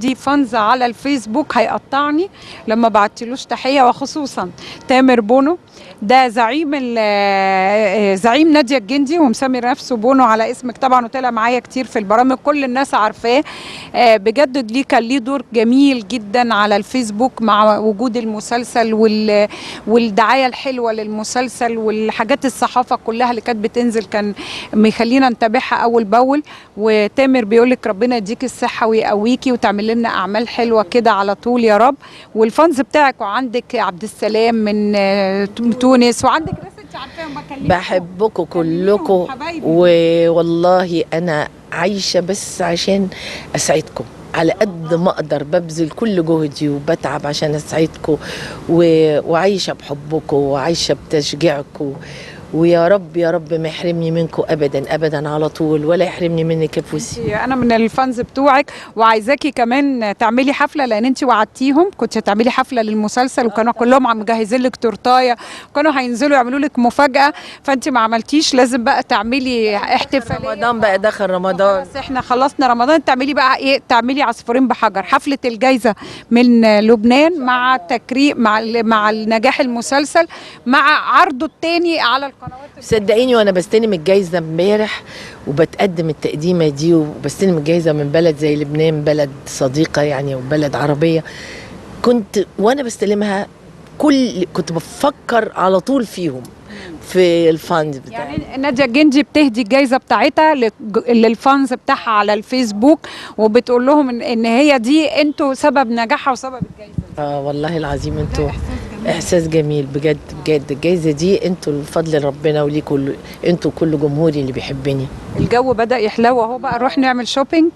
عندي فانز على الفيسبوك هيقطعني لما بعتلوش تحيه، وخصوصا تامر بونو، ده زعيم نادية الجندي ومسمي نفسه بونو على اسمك طبعا، وطلع معايا كتير في البرامج كل الناس عارفاه. بجد ليه كان ليه دور جميل جدا على الفيسبوك مع وجود المسلسل والدعايه الحلوه للمسلسل والحاجات الصحافه كلها اللي كانت بتنزل، كان مخلينا نتابعها اول باول. وتامر بيقول لك ربنا يديك الصحه ويقويكي وتعمل لنا اعمال حلوه كده على طول يا رب. والفانز بتاعك، وعندك عبد السلام من تونس، وعندك ناس انت عارفاهم بكلمكم، بحبكم كلكم، والله انا عايشه بس عشان اسعدكم على قد ما اقدر، ببذل كل جهدي وبتعب عشان اسعدكم، وعايشه بحبكم وعايشه بتشجيعكم، ويا رب يا رب ما يحرمني منكم ابدا ابدا على طول، ولا يحرمني منك يا فوسي. انا من الفانز بتوعك، وعايزاكي كمان تعملي حفله، لان انت وعدتيهم كنت هتعملي حفله للمسلسل، وكانوا كلهم عم مجهزين لك تورتايه، وكانوا هينزلوا يعملوا لك مفاجاه، فانت ما عملتيش. لازم بقى تعملي احتفاليه. رمضان بقى دخل رمضان، بس احنا خلصنا رمضان، تعملي بقى ايه؟ تعملي عصفورين بحجر، حفله الجائزه من لبنان مع تكريم مع النجاح المسلسل، مع عرضه الثاني على القنوات. صدقيني وانا بستلم الجايزه امبارح وبتقدم التقديمه دي، وبستلم الجايزه من بلد زي لبنان، بلد صديقه يعني وبلد عربيه، كنت وانا بستلمها كنت بفكر على طول فيهم في الفانز بتاعي. يعني نادية الجندي بتهدي الجايزه بتاعتها للفانز بتاعها على الفيسبوك، وبتقول لهم ان هي دي انتوا سبب نجاحها وسبب الجايزه. والله العظيم انتوا احساس جميل بجد بجد. الجايزه دي انتوا بفضل ربنا وليكوا انتوا كل جمهوري اللي بيحبني. الجو بدأ يحلو اهو، بقى نروح نعمل شوبينج.